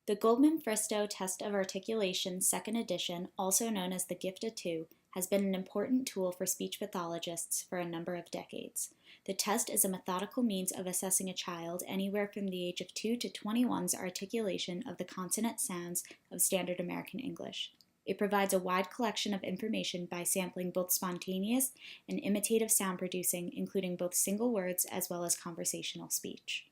The Goldman-Fristoe Test of Articulation, second edition, also known as the GIFTA-2, has been an important tool for speech pathologists for a number of decades. The test is a methodical means of assessing a child anywhere from the age of 2 to 21's articulation of the consonant sounds of standard American English. It provides a wide collection of information by sampling both spontaneous and imitative sound producing, including both single words as well as conversational speech.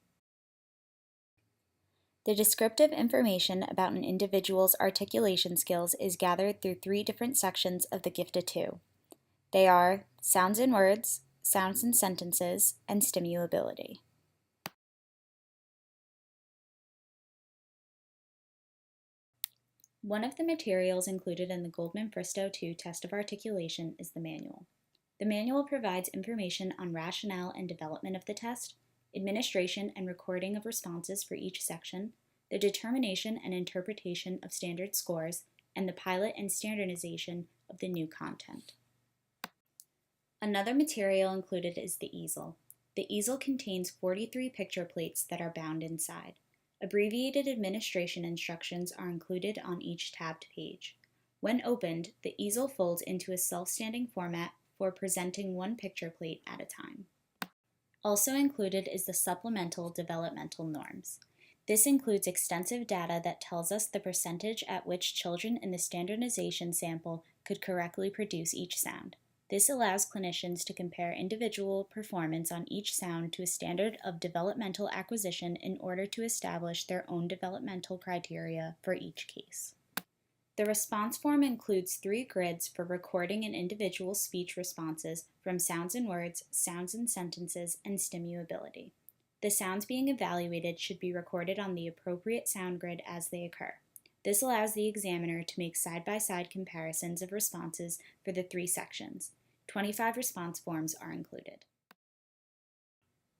The descriptive information about an individual's articulation skills is gathered through 3 different sections of the GIFTA-2. They are sounds in words, sounds in sentences, and stimulability. One of the materials included in the Goldman-Fristoe 2 test of articulation is the manual. The manual provides information on rationale and development of the test, administration and recording of responses for each section, the determination and interpretation of standard scores, and the pilot and standardization of the new content. Another material included is the easel. The easel contains 43 picture plates that are bound inside. Abbreviated administration instructions are included on each tabbed page. When opened, the easel folds into a self-standing format for presenting one picture plate at a time. Also included is the supplemental developmental norms. This includes extensive data that tells us the percentage at which children in the standardization sample could correctly produce each sound. This allows clinicians to compare individual performance on each sound to a standard of developmental acquisition in order to establish their own developmental criteria for each case. The response form includes 3 grids for recording an individual's speech responses from sounds in words, sounds in sentences, and stimulability. The sounds being evaluated should be recorded on the appropriate sound grid as they occur. This allows the examiner to make side-by-side comparisons of responses for the 3 sections. 25 response forms are included.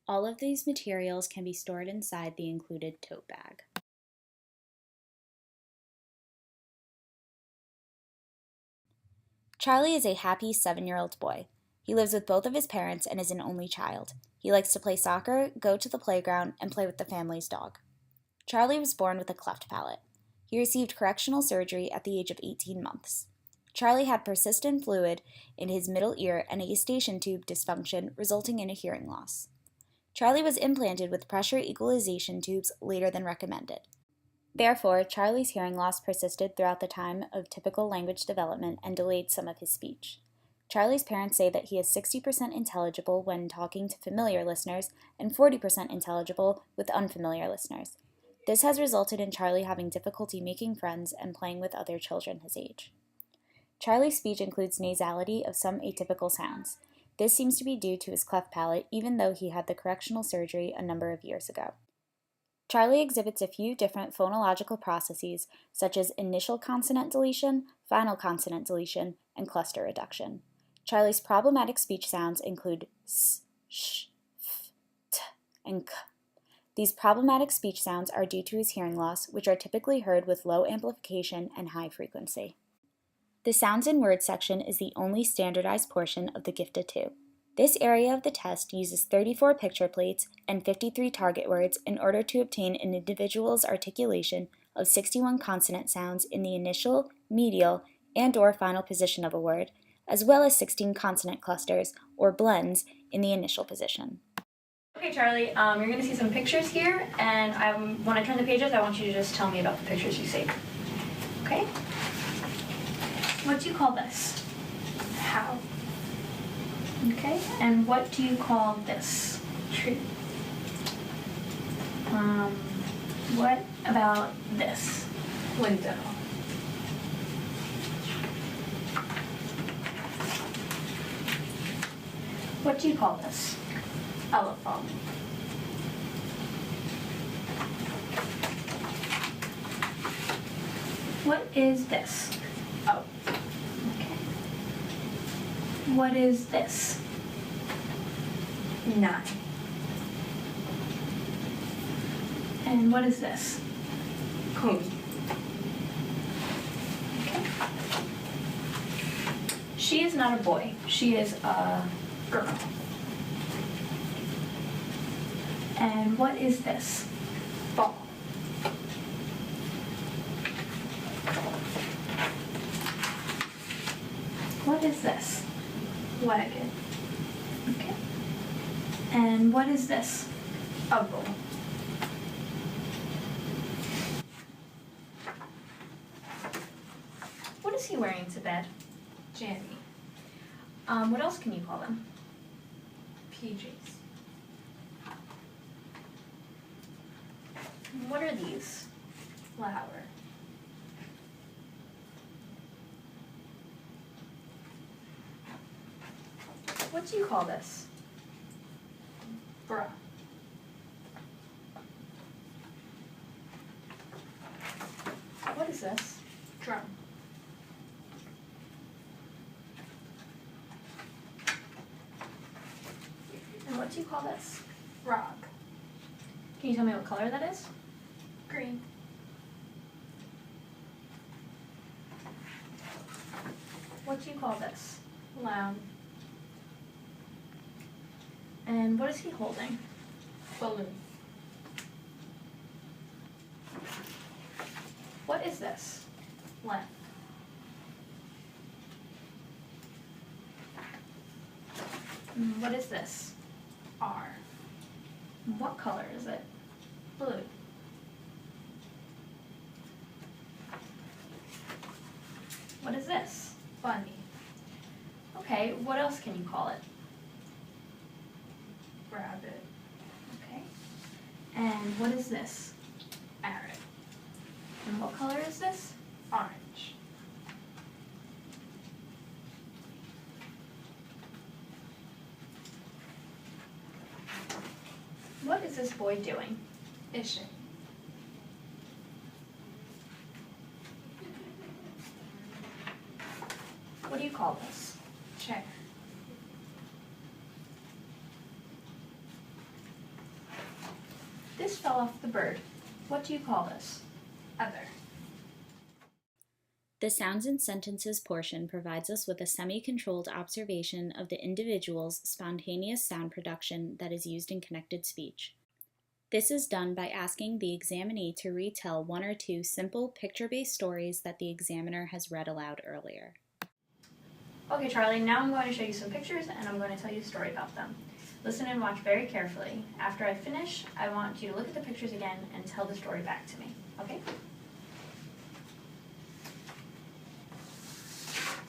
All of these materials can be stored inside the included tote bag. Charlie is a happy 7-year-old boy. He lives with both of his parents and is an only child. He likes to play soccer, go to the playground, and play with the family's dog. Charlie was born with a cleft palate. He received correctional surgery at the age of 18 months. Charlie had persistent fluid in his middle ear and a eustachian tube dysfunction, resulting in a hearing loss. Charlie was implanted with pressure equalization tubes later than recommended. Therefore, Charlie's hearing loss persisted throughout the time of typical language development and delayed some of his speech. Charlie's parents say that he is 60% intelligible when talking to familiar listeners and 40% intelligible with unfamiliar listeners. This has resulted in Charlie having difficulty making friends and playing with other children his age. Charlie's speech includes nasality of some atypical sounds. This seems to be due to his cleft palate, even though he had the correctional surgery a number of years ago. Charlie exhibits a few different phonological processes, such as initial consonant deletion, final consonant deletion, and cluster reduction. Charlie's problematic speech sounds include s, sh, f, t, and k. These problematic speech sounds are due to his hearing loss, which are typically heard with low amplification and high frequency. The sounds in words section is the only standardized portion of the GIFTA-2. This area of the test uses 34 picture plates and 53 target words in order to obtain an individual's articulation of 61 consonant sounds in the initial, medial, and/or final position of a word, as well as 16 consonant clusters, or blends, in the initial position. Okay, Charlie, you're going to see some pictures here, and when I turn the pages, I want you to just tell me about the pictures you see. Okay? What do you call this? How. Okay, and what do you call this? Tree. What about this? Window. What do you call this? Elephant. What is this? Oh. Okay. What is this? 9. And what is this? Queen. Okay. She is not a boy. She is a girl. And what is this? Ball. Wagon. Okay. And what is this? A bowl. What is he wearing to bed? Jammy. What else can you call them? PJs. What are these? Flower. What do you call this? Bra. What is this? Drum. And what do you call this? Frog. Can you tell me what color that is? Green. What do you call this? Lamb. And what is he holding? Balloon. What is this? Lamp. What is this? R. What color is it? Blue. What is this? Bunny. Okay, what else can you call it? Rabbit. Okay. And what is this? Parrot. And what color is this? Orange. What is this boy doing? Ishing. What do you call this? Chair. This fell off the bird. What do you call this? Other. The sounds and sentences portion provides us with a semi-controlled observation of the individual's spontaneous sound production that is used in connected speech. This is done by asking the examinee to retell one or two simple picture-based stories that the examiner has read aloud earlier. Okay, Charlie, now I'm going to show you some pictures and I'm going to tell you a story about them. Listen and watch very carefully. After I finish, I want you to look at the pictures again and tell the story back to me, okay?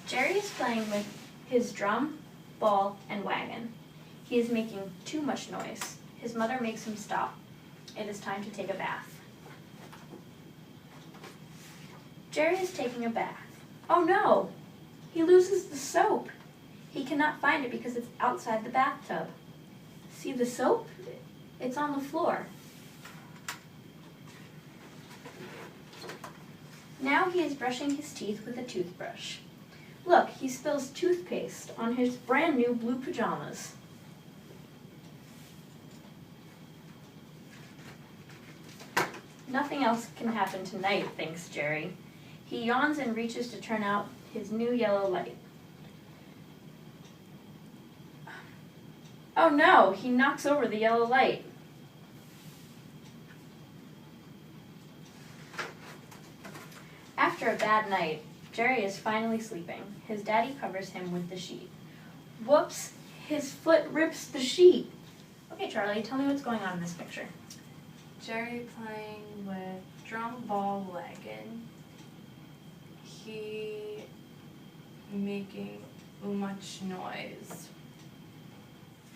Jerry is playing with his drum, ball, and wagon. He is making too much noise. His mother makes him stop. It is time to take a bath. Jerry is taking a bath. Oh no! He loses the soap. He cannot find it because it's outside the bathtub. See the soap? It's on the floor. Now he is brushing his teeth with a toothbrush. Look, he spills toothpaste on his brand new blue pajamas. Nothing else can happen tonight, thinks Jerry. He yawns and reaches to turn out his new yellow light. Oh no, he knocks over the yellow light. After a bad night, Jerry is finally sleeping. His daddy covers him with the sheet. Whoops, his foot rips the sheet. Okay, Charlie, tell me what's going on in this picture. Jerry playing with drum, ball, wagon. He making much noise.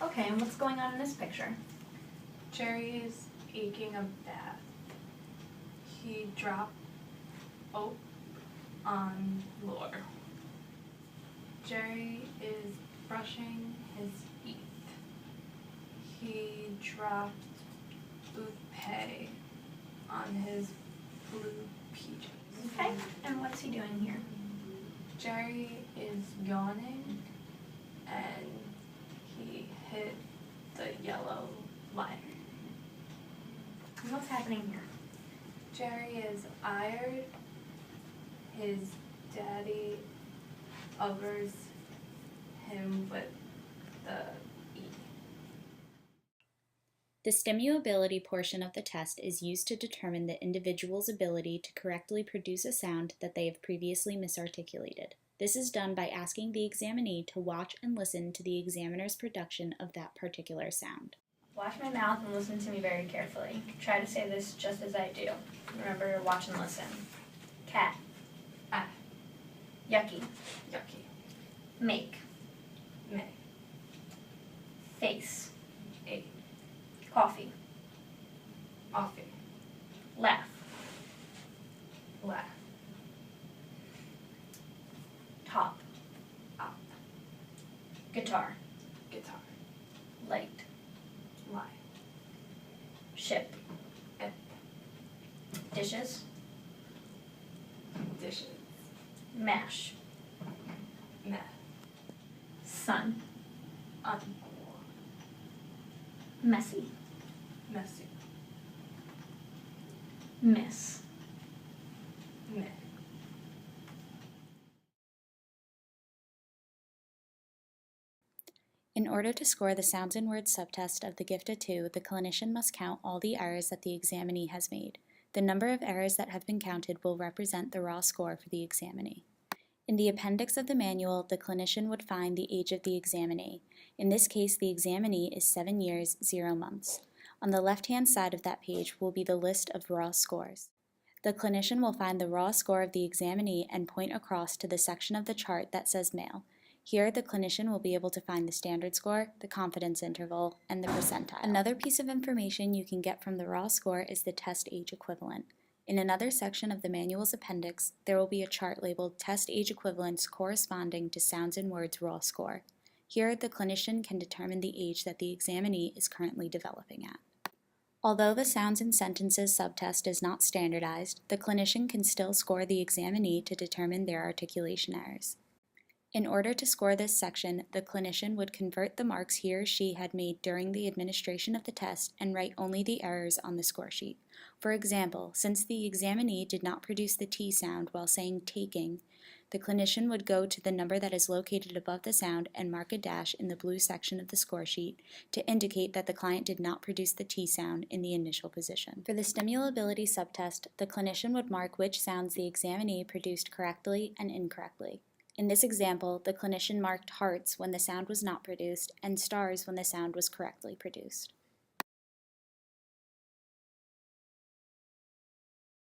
Okay, and what's going on in this picture? Jerry is aching a bath. He dropped on floor. Jerry is brushing his teeth. He dropped toothpaste on his blue PJs. Okay, and what's he doing here? Jerry is yawning and he hit the yellow light. And what's happening here? Jerry is iron. His daddy covers him with the E. The stimuability portion of the test is used to determine the individual's ability to correctly produce a sound that they have previously misarticulated. This is done by asking the examinee to watch and listen to the examiner's production of that particular sound. Watch my mouth and listen to me very carefully. Try to say this just as I do. Remember to watch and listen. Cat. Ah. Yucky. Yucky. Make. May. Face. A. Coffee. Offie. Laugh. Laugh. Top. Up. Guitar. Guitar. Light. Lie. Ship. Ip. Dishes. Dishes. Mash. Meh. Sun. Un. Messy. Messy. Miss. Meh. In order to score the Sounds and Words subtest of the gift of 2, the clinician must count all the errors that the examinee has made. The number of errors that have been counted will represent the raw score for the examinee. In the appendix of the manual, the clinician would find the age of the examinee. In this case, the examinee is 7 years, 0 months. On the left-hand side of that page will be the list of raw scores. The clinician will find the raw score of the examinee and point across to the section of the chart that says male. Here, the clinician will be able to find the standard score, the confidence interval, and the percentile. Another piece of information you can get from the raw score is the test age equivalent. In another section of the manual's appendix, there will be a chart labeled Test Age Equivalents corresponding to Sounds and Words raw score. Here, the clinician can determine the age that the examinee is currently developing at. Although the Sounds and Sentences subtest is not standardized, the clinician can still score the examinee to determine their articulation errors. In order to score this section, the clinician would convert the marks he or she had made during the administration of the test and write only the errors on the score sheet. For example, since the examinee did not produce the T sound while saying taking, the clinician would go to the number that is located above the sound and mark a dash in the blue section of the score sheet to indicate that the client did not produce the T sound in the initial position. For the stimulability subtest, the clinician would mark which sounds the examinee produced correctly and incorrectly. In this example, the clinician marked hearts when the sound was not produced and stars when the sound was correctly produced.